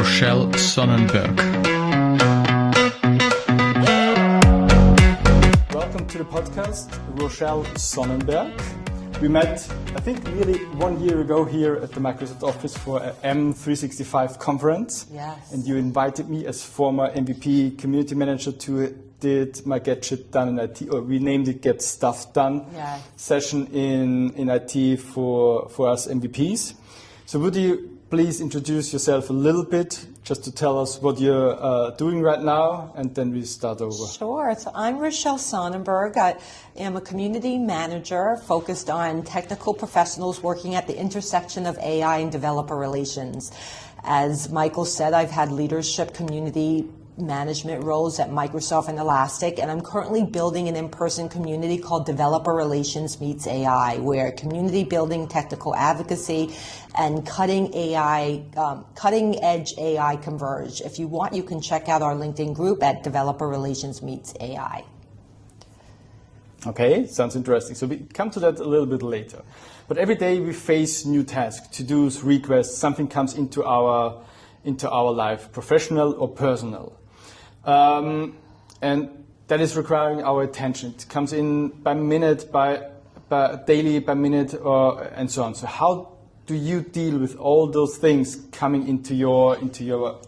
Rochelle Sonnenberg. Welcome to the podcast, Rochelle Sonnenberg. We met, I think, nearly 1 year ago here at the Microsoft office for a M365 conference. Yes. And you invited me as former MVP community manager to did my Get Shit Done in IT, or we named it Get Stuff Done session in IT for us MVPs. So would you please introduce yourself a little bit, just to tell us what you're doing right now, and then we start over. Sure. So I'm Rochelle Sonnenberg. I am a community manager focused on technical professionals working at the intersection of AI and developer relations. As Michael said, I've had leadership community management roles at Microsoft and Elastic, and I'm currently building an in-person community called Developer Relations Meets AI, where community building, technical advocacy, and cutting edge AI converge. If you want, you can check out our LinkedIn group at Developer Relations Meets AI. Okay, sounds interesting. So we come to that a little bit later. But every day we face new tasks, to-dos, requests, something comes into our life, professional or personal. And that is requiring our attention. It comes in by minute, by daily, by minute, and so on. So how do you deal with all those things coming into your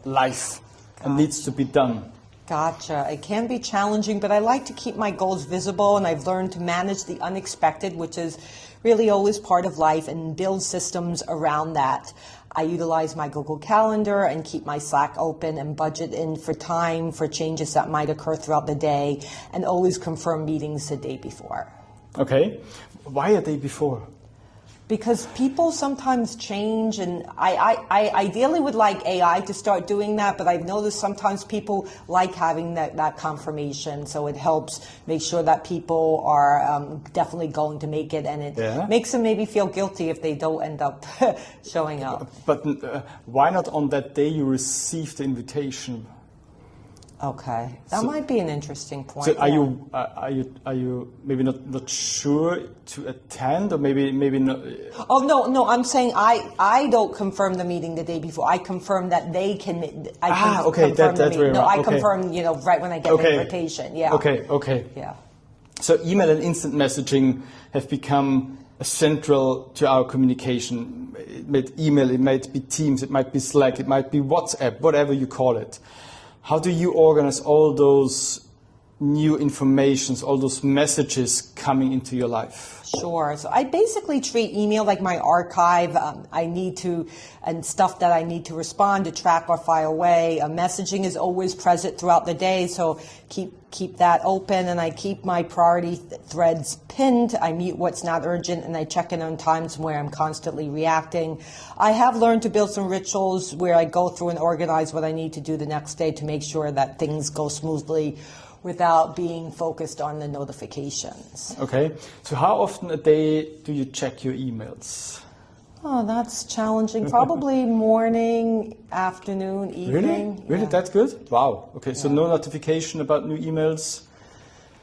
life and needs to be done? Gotcha. It can be challenging, but I like to keep my goals visible, and I've learned to manage the unexpected, which is really always part of life, and build systems around that. I utilize my Google Calendar and keep my Slack open and budget in for time for changes that might occur throughout the day, and always confirm meetings the day before. Okay. Why a day before? Because people sometimes change, and I ideally would like AI to start doing that, but I've noticed sometimes people like having that confirmation, so it helps make sure that people are definitely going to make it, and it makes them maybe feel guilty if they don't end up showing up. But why not on that day you receive the invitation? Okay, that might be an interesting point. So are you maybe not sure to attend, or maybe not? Oh no, I'm saying I don't confirm the meeting the day before. I confirm that they can. Okay, that's very No, right. I confirm right when I get the invitation. Yeah. Okay. Yeah. So email and instant messaging have become central to our communication. It might email, it might be Teams, it might be Slack, it might be WhatsApp, whatever you call it. How do you organize all those new informations, all those messages coming into your life? Sure. So I basically treat email like my archive. And stuff that I need to respond to, track or file away. Messaging is always present throughout the day, so keep that open, and I keep my priority threads pinned. I mute what's not urgent, and I check in on times where I'm constantly reacting. I have learned to build some rituals where I go through and organize what I need to do the next day to make sure that things go smoothly without being focused on the notifications. Okay. So how often a day do you check your emails? Oh, that's challenging. Probably morning, afternoon, evening. Really? Yeah. That's good? Wow. Okay, so no notification about new emails?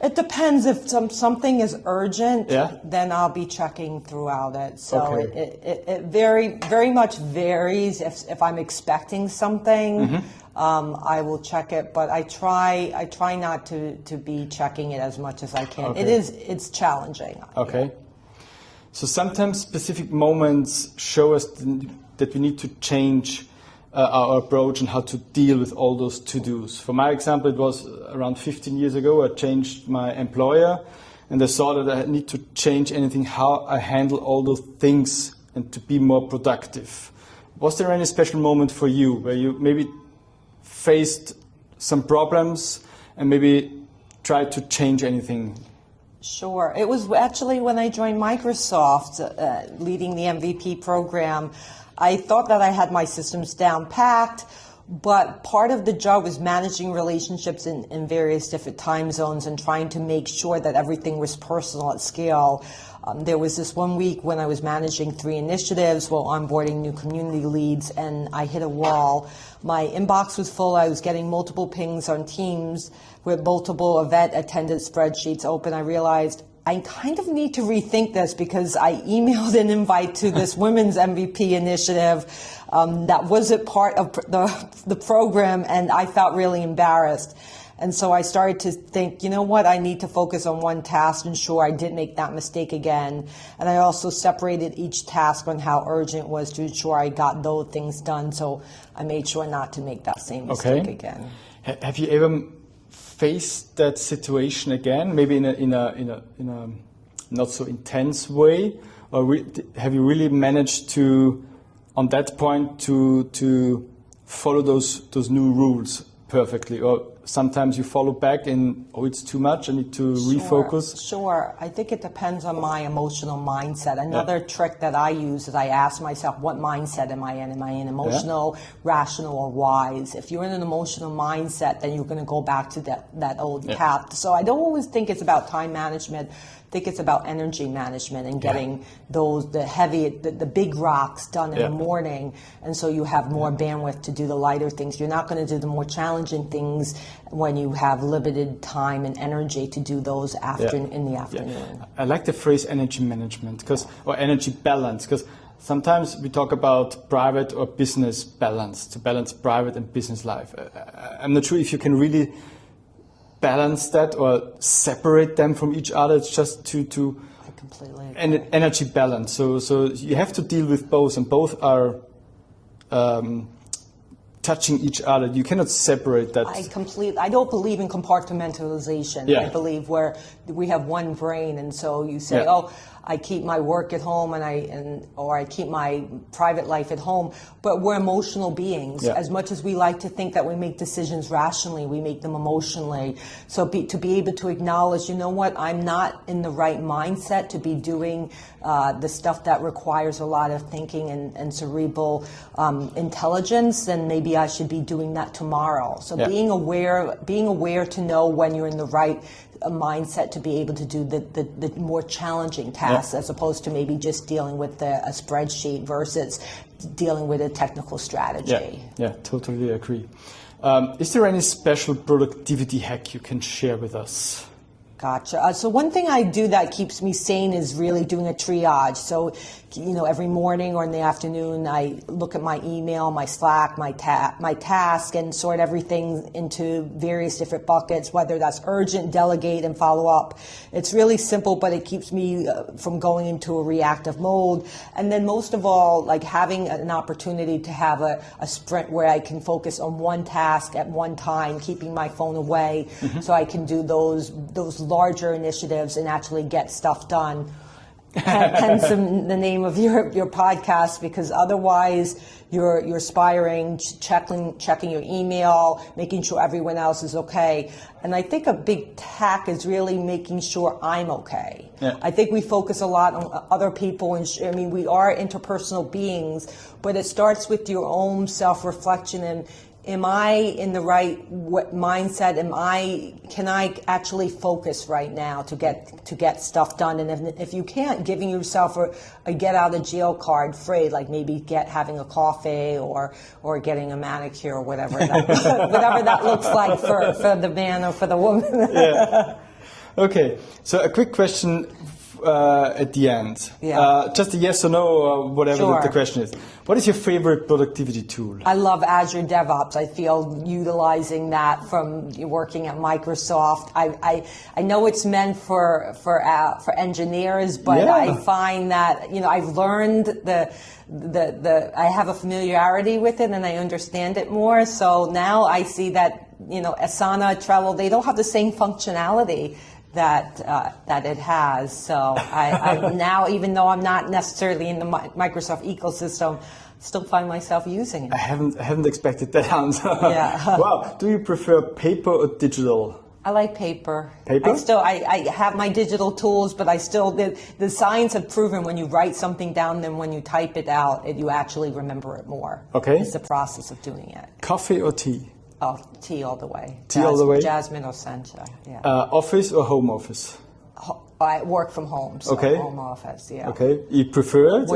It depends. If something is urgent, then I'll be checking throughout it. So it very much varies. If I'm expecting something, I will check it. But I try not to be checking it as much as I can. Okay. It's challenging. Okay. So sometimes specific moments show us that we need to change our approach and how to deal with all those to-dos. For my example, it was around 15 years ago. I changed my employer, and I saw that I need to change how I handle all those things and to be more productive. Was there any special moment for you where you maybe faced some problems and maybe tried to change anything? Sure. It was actually when I joined Microsoft, leading the MVP program. I thought that I had my systems down packed, but part of the job was managing relationships in various different time zones and trying to make sure that everything was personal at scale. There was this one week when I was managing 3 initiatives while onboarding new community leads, and I hit a wall. My inbox was full. I was getting multiple pings on Teams with multiple event attendance spreadsheets open. I realized I kind of need to rethink this because I emailed an invite to this Women's MVP initiative that wasn't part of the program, and I felt really embarrassed. And so I started to think, you know what, I need to focus on one task, ensure I didn't make that mistake again. And I also separated each task on how urgent it was to ensure I got those things done. So I made sure not to make that same mistake again. Have you ever faced that situation again, maybe in a not so intense way, or have you really managed to, on that point, to follow those new rules perfectly, or sometimes you follow back and it's too much, I need to refocus? Sure. I think it depends on my emotional mindset. Another trick that I use is I ask myself, what mindset am I in? Am I in emotional, rational, or wise? If you're in an emotional mindset, then you're going to go back to that old path. So I don't always think it's about time management. I think it's about energy management and getting the big rocks done in the morning, and so you have more bandwidth to do the lighter things. You're not going to do the more challenging things when you have limited time and energy to do those in the afternoon. I like the phrase energy management or energy balance, because sometimes we talk about private or business balance, to balance private and business life. I'm not sure if you can really balance that or separate them from each other. It's just to I completely agree. Energy balance. So you have to deal with both, and both are touching each other. You cannot separate that. I don't believe in compartmentalization. I believe where we have one brain, and so you say, oh, I keep my work at home or I keep my private life at home, but we're emotional beings. As much as we like to think that we make decisions rationally, we make them emotionally. So to be able to acknowledge, you know what, I'm not in the right mindset to be doing the stuff that requires a lot of thinking and cerebral intelligence, then maybe I should be doing that tomorrow. So being aware to know when you're in the right mindset to be able to do the more challenging tasks, as opposed to maybe just dealing with a spreadsheet versus dealing with a technical strategy. Yeah, totally agree. Is there any special productivity hack you can share with us? Gotcha. So one thing I do that keeps me sane is really doing a triage. So, every morning or in the afternoon, I look at my email, my Slack, my task, and sort everything into various different buckets, whether that's urgent, delegate, and follow up. It's really simple, but it keeps me from going into a reactive mode. And then most of all, like having an opportunity to have a sprint where I can focus on one task at one time, keeping my phone away, so I can do those larger initiatives and actually get stuff done. Hence the name of your podcast, because otherwise you're aspiring, checking your email, making sure everyone else is okay. And I think a big hack is really making sure I'm okay. I think we focus a lot on other people, and we are interpersonal beings, but it starts with your own self-reflection and am I in the right mindset? Can I actually focus right now to get stuff done? And if you can't, giving yourself a get out of jail card free, like maybe having a coffee or getting a manicure or whatever that looks like for the man or for the woman. Okay, so a quick question at the end. Just a yes or no or whatever the question is. What is your favorite productivity tool? I love Azure DevOps. I feel utilizing that from working at Microsoft. I know it's meant for engineers, but I find that I've learned I have a familiarity with it and I understand it more. So now I see that Asana, Trello, they don't have the same functionality that it has. So I now, even though I'm not necessarily in the Microsoft ecosystem, still find myself using it. I haven't expected that answer. Wow. Do you prefer paper or digital? I like paper. Paper? I have my digital tools, but the science have proven when you write something down, then when you type it out, you actually remember it more. Okay. It's the process of doing it. Coffee or tea? Oh, tea all the way. Tea all the way? Jasmine or sencha, office or home office? I work from home, so home office, Okay. You prefer it?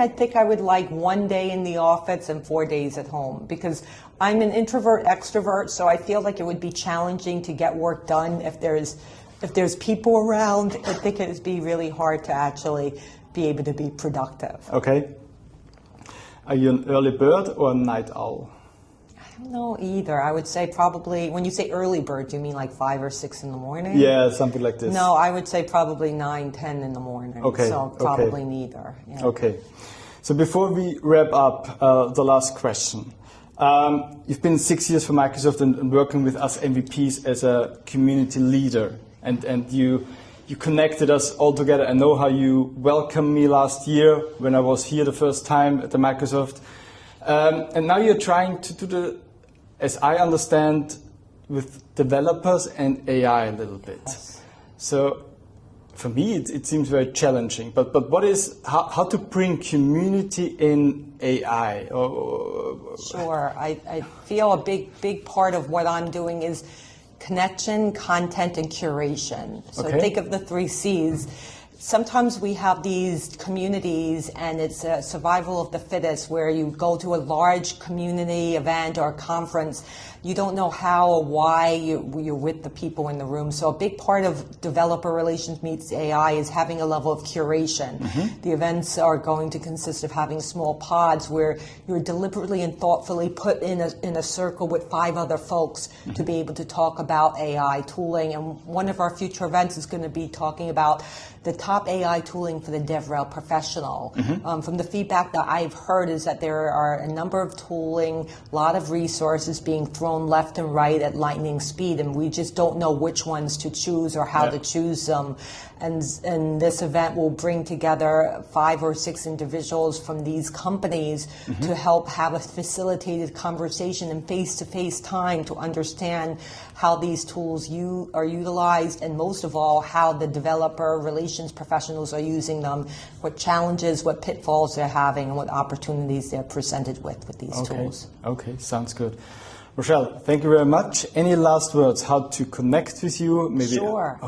I think I would like 1 day in the office and 4 days at home, because I'm an introvert extrovert, so I feel like it would be challenging to get work done if there's if there's people around, I think it'd be really hard to actually be able to be productive. Okay. Are you an early bird or a night owl? I don't know either. I would say probably, when you say early bird, do you mean like 5 or 6 in the morning? Yeah, something like this. No, I would say probably 9, 10 in the morning. Okay. So probably neither. Yeah. Okay. So before we wrap up, the last question. You've been 6 years for Microsoft and working with us MVPs as a community leader. And you connected us all together. I know how you welcomed me last year when I was here the first time at the Microsoft. And now you're trying to do as I understand, with developers and AI a little bit. Yes. So for me, it seems very challenging. But what is how to bring community in AI? Sure. I feel a big part of what I'm doing is connection, content, and curation. So think of the 3 C's. Sometimes we have these communities and it's a survival of the fittest where you go to a large community event or conference. You don't know how or why you're with the people in the room. So a big part of developer relations meets AI is having a level of curation. Mm-hmm. The events are going to consist of having small pods where you're deliberately and thoughtfully put in a circle with 5 other folks mm-hmm. to be able to talk about AI tooling. And one of our future events is going to be talking about the top AI tooling for the DevRel professional. Mm-hmm. From the feedback that I've heard is that there are a number of tooling, a lot of resources being thrown left and right at lightning speed, and we just don't know which ones to choose or how to choose them. And this event will bring together 5 or 6 individuals from these companies mm-hmm. to help have a facilitated conversation and face-to-face time to understand how these tools are utilized, and most of all, how the developer relations professionals are using them, what challenges, what pitfalls they're having, and what opportunities they're presented with these tools. Okay, sounds good. Rochelle, thank you very much. Any last words? How to connect with you? Maybe sure.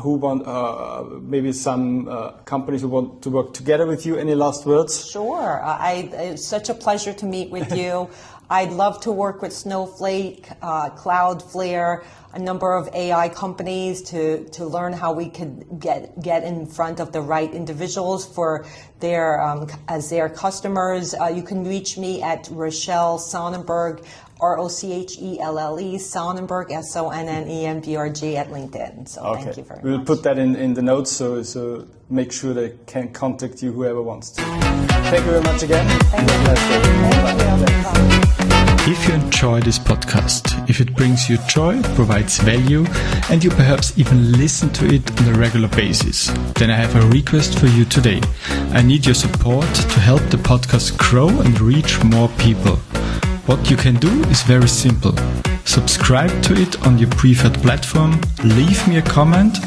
Maybe some companies who want to work together with you. Any last words? Sure. It's such a pleasure to meet with you. I'd love to work with Snowflake, Cloudflare, a number of AI companies to learn how we could get in front of the right individuals for as their customers. You can reach me at Rochelle Sonnenberg, ROCHELLE, Sonnenberg, SONNENBRG at LinkedIn. So thank you very much. We'll put that in the notes so make sure they can contact you, whoever wants to. Thank you very much again. Thank you. If you enjoy this podcast, if it brings you joy, provides value, and you perhaps even listen to it on a regular basis, then I have a request for you today. I need your support to help the podcast grow and reach more people. What you can do is very simple. Subscribe to it on your preferred platform, leave me a comment,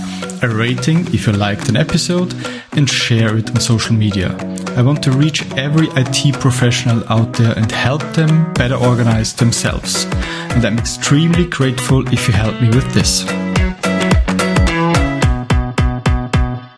a rating if you liked an episode, and share it on social media. I want to reach every IT professional out there and help them better organize themselves. And I'm extremely grateful if you help me with this.